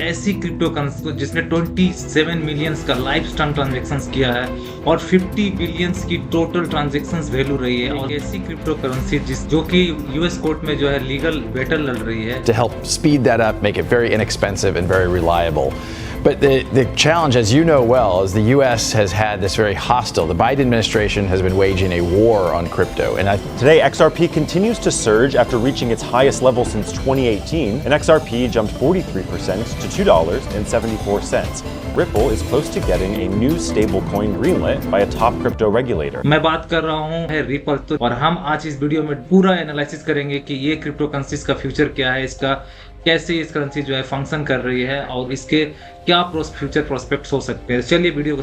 ऐसी crypto currency को जिसने 27 मिलियंस का लाइफ टाइम ट्रांजैक्शंस किया है और 50 बिलियंस की टोटल ट्रांजैक्शंस वैल्यू रही है, और ऐसी क्रिप्टो करेंसी जो कि यूएस कोर्ट में जो है लीगल बैटल लड़ रही है। To help speed that up, make it very inexpensive and very reliable. But the challenge, as you know well, is the U.S. has had this very hostile. The Biden administration has been waging a war on crypto. And today, XRP continues to surge after reaching its highest level since 2018. And XRP jumped 43% to $2.74. Ripple is close to getting a new stablecoin greenlit by a top crypto regulator. मैं बात कर रहा हूँ है ripple, तो और हम आज इस वीडियो में पूरा एनालिसिस करेंगे कि ये क्रिप्टो करेंसीज का फ्यूचर क्या है, इसका कैसे इस करेंसी जो है फंक्शन कर रही है और इसके क्या फ्यूचर प्रोस्पेक्ट्स हो सकते हैं। चलिए वीडियो को।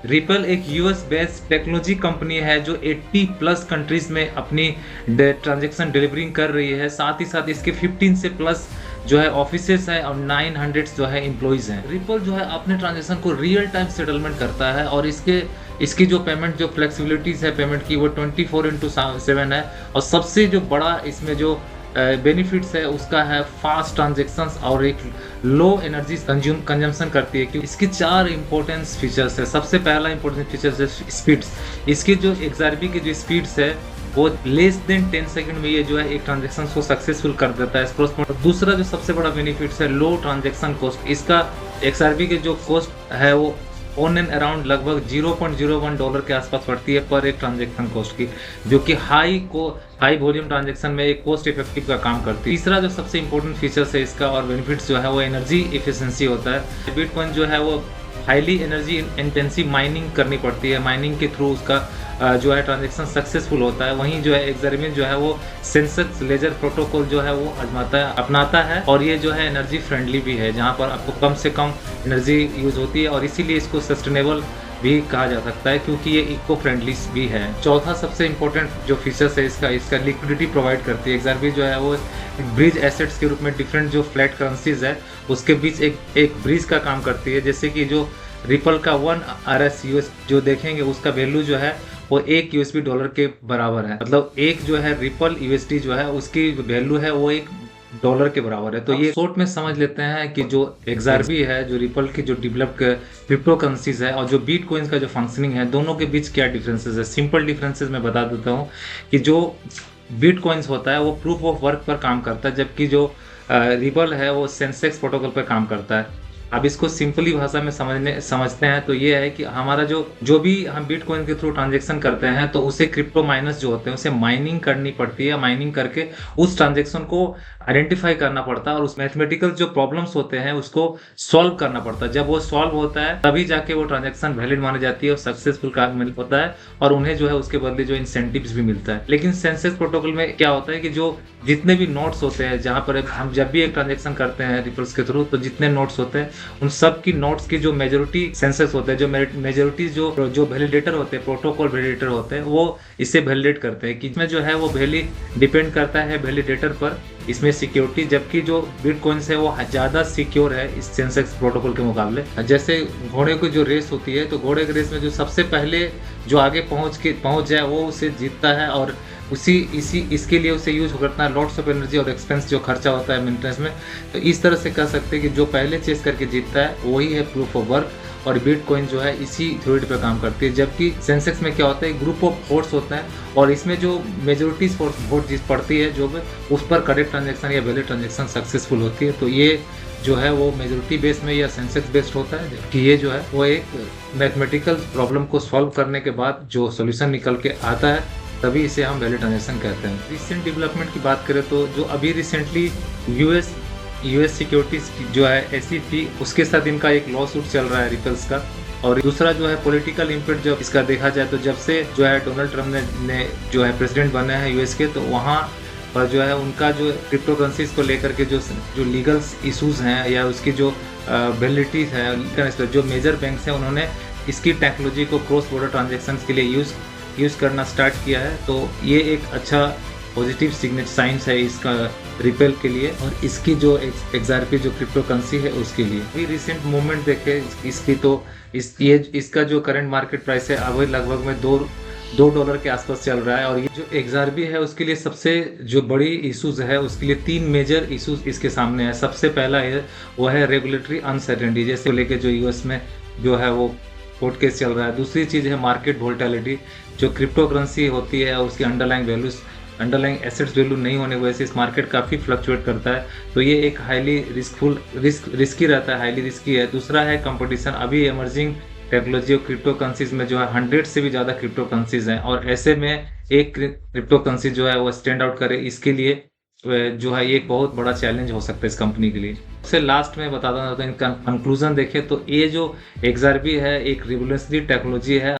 रिपल एक यूएस बेस्ड टेक्नोलॉजी कंपनी है जो 80 प्लस कंट्रीज में अपनी ट्रांजैक्शन डिलीवरिंग कर रही है। साथ ही साथ इसके 15 से प्लस जो है ऑफिसेस है और 900 जो है एम्प्लॉइज हैं। रिपल जो है अपने ट्रांजैक्शन को रियल टाइम सेटलमेंट करता है और इसकी जो पेमेंट जो फ्लेक्सिबिलिटीज है पेमेंट की वो 24/7 है। और सबसे जो बड़ा इसमें जो बेनिफिट्स है उसका है फास्ट ट्रांजैक्शंस और एक लो एनर्जी कंजम्पशन करती है। क्योंकि इसके 4 इंपॉर्टेंट फीचर्स है। सबसे पहला इंपॉर्टेंट फीचर्स है स्पीड्स। इसकी जो XRP की जो स्पीड्स है वो लेस देन 10 सेकंड में ये जो है एक ट्रांजैक्शन को सक्सेसफुल कर देता है। दूसरा जो सबसे बड़ा बेनिफिट्स है लो ट्रांजैक्शन कॉस्ट। इसका XRP की जो कॉस्ट है वो ऑन एंड अराउंड लगभग $0.01 के आसपास पड़ती है पर एक ट्रांजैक्शन कॉस्ट की, जो कि हाई वॉल्यूम ट्रांजैक्शन में एक कॉस्ट इफेक्टिव का काम करती है। तीसरा जो सबसे इंपॉर्टेंट फीचर्स है इसका और बेनिफिट्स जो है वो एनर्जी इफिशिएंसी होता है। बिटकॉइन जो है वो हाईली एनर्जी इंटेंसिव माइनिंग करनी पड़ती है। माइनिंग के थ्रू उसका जो है ट्रांजैक्शन सक्सेसफुल होता है। वहीं जो है XRP जो है वो सेंसेक्स लेजर प्रोटोकॉल जो है वो अपनाता है और ये जो है एनर्जी फ्रेंडली भी है, जहां पर आपको कम से कम एनर्जी यूज होती है और इसीलिए इसको सस्टेनेबल भी कहा जा सकता है क्योंकि ये इको फ्रेंडली भी है। चौथा सबसे इंपॉर्टेंट जो फीचर्स है इसका लिक्विडिटी प्रोवाइड करती है। XRP जो है वो ब्रिज एसेट्स के रूप में डिफरेंट जो फ्लैट करेंसीज है उसके बीच एक ब्रिज का काम करती है। जैसे कि जो रिपल का 1 RS जो देखेंगे उसका वैल्यू जो है वो $1 के बराबर है। मतलब एक जो है रिपल USD जो है उसकी वैल्यू है वो $1 के बराबर है। तो ये शॉर्ट में समझ लेते हैं कि जो XRP है जो रिपल की जो डेवलप्ड क्रिप्टो करेंसीज है और जो बिटकॉइंस का जो फंक्शनिंग है दोनों के बीच क्या डिफरेंसेस है। सिंपल डिफरेंसेस मैं बता देता हूँ कि जो बिटकॉइंस होता है वो प्रूफ ऑफ वर्क पर काम करता है, जबकि जो रिपल है वो सेंसेक्स प्रोटोकॉल पर काम करता है। अब इसको सिंपली भाषा में समझते हैं तो ये है कि हमारा जो भी हम बिटकॉइन के थ्रू ट्रांजैक्शन करते हैं तो उसे क्रिप्टो माइनर्स जो होते हैं उसे माइनिंग करनी पड़ती है। माइनिंग करके उस ट्रांजैक्शन को आइडेंटिफाई करना पड़ता है और उस मैथमेटिकल जो प्रॉब्लम्स होते हैं उसको सॉल्व करना पड़ता है। जब वो सॉल्व होता है तभी जाके वो ट्रांजैक्शन वैलिड मानी जाती है और सक्सेसफुल काम होता है और उन्हें जो है उसके बदले जो इंसेंटिव्स भी मिलता है। लेकिन सेंसेक्स प्रोटोकॉल में क्या होता है कि जो जितने भी नोट्स होते हैं जहां पर हम जब भी एक ट्रांजैक्शन करते हैं रिपल्स के थ्रू तो जितने नोट्स होते हैं उन सब की नोट्स की जो मेजोरिटी सेंसेस होते हैं, जो मेजोरिटी जो वैलिडेटर होते हैं, प्रोटोकॉल वैलिडेटर होते हैं, वो इसे वैलिडेट करते हैं कि इसमें जो है वो वैल्यू डिपेंड करता है वैलिडेटर पर, इसमें सिक्योरिटी। जबकि जो बिटकॉइंस है वो ज़्यादा सिक्योर है इस सेंसेक्स प्रोटोकॉल के मुकाबले। जैसे घोड़े की जो रेस होती है तो घोड़े की रेस में जो सबसे पहले जो आगे पहुंच जाए वो उसे जीतता है और इसके लिए उसे यूज करना है लॉट्स ऑफ एनर्जी और एक्सपेंस जो खर्चा होता है मेंटेनेंस में। तो इस तरह से कह सकते हैं कि जो पहले चेस करके जीतता है वही है प्रूफ ऑफ वर्क और बिटकॉइन जो है इसी थ्योरी पर काम करती है। जबकि सेंसेक्स में क्या होता है ग्रुप ऑफ वोट्स होते हैं और इसमें जो मेजोरिटी वोट जिस पड़ती है जो उस पर करेक्ट ट्रांजेक्शन या वैलिड ट्रांजेक्शन सक्सेसफुल होती है। तो ये जो है वो मेजोरिटी बेस में या सेंसेक्स बेस्ड होता है, जबकि ये जो है वो एक मैथमेटिकल प्रॉब्लम को सॉल्व करने के बाद जो सोल्यूशन निकल के आता है तभी इसे हम वैलिड ट्रांजेक्शन कहते हैं। रिसेंट डेवलपमेंट की बात करें तो जो अभी रिसेंटली यूएस सिक्योरिटीज जो है SEC उसके साथ इनका एक लॉ सूट चल रहा है रिपल्स का। और दूसरा जो है पॉलिटिकल इम्पैक्ट जब इसका देखा जाए तो जब से जो है डोनाल्ड ट्रम्प ने जो है प्रेसिडेंट बने हैं यूएस के, तो वहाँ पर जो है उनका जो क्रिप्टो करेंसीज को लेकर के जो लीगल इशूज़ हैं या उसकी जो वैलिडिटीज है, जो मेजर बैंक्स हैं उन्होंने इसकी टेक्नोलॉजी को क्रॉस बॉर्डर ट्रांजेक्शन के लिए यूज़ करना स्टार्ट किया है। तो ये एक अच्छा पॉजिटिव साइंस है इसका रिपल के लिए और इसकी जो XRP जो क्रिप्टो करेंसी है उसके लिए। अभी रिसेंट मूवमेंट देखे इसकी तो इसका जो करंट मार्केट प्राइस है अभी लगभग में $2 के आसपास चल रहा है। और ये जो XRP है उसके लिए सबसे जो बड़ी इश्यूज है उसके लिए 3 मेजर इश्यूज इसके सामने है। सबसे पहला है वो है रेगुलेटरी अनसर्टेनिटी, जैसे लेके जो यूएस में जो है वो कोर्ट केस चल रहा है। दूसरी चीज़ है मार्केट वोलेटिलिटी, जो क्रिप्टो करेंसी होती है और उसकी अंडरलाइंग एसेट्स वैल्यू नहीं होने की वजह से इस मार्केट काफ़ी फ्लक्चुएट करता है। तो ये एक हाईली रिस्की रहता है, हाईली रिस्की है। दूसरा है कंपटीशन, अभी इमर्जिंग टेक्नोलॉजी और क्रिप्टो करेंसीज में जो है 100 से भी ज़्यादा क्रिप्टो करेंसीज हैं, और ऐसे में एक क्रिप्टो करेंसी जो है वो स्टैंड आउट करे, इसके लिए जो है ये एक बहुत बड़ा चैलेंज हो सकता है इस कंपनी के लिए। सबसे लास्ट में बताता हूँ, इनका कंक्लूजन देखें तो ये जो XRP है एक रिवोल्यूशनरी टेक्नोलॉजी है।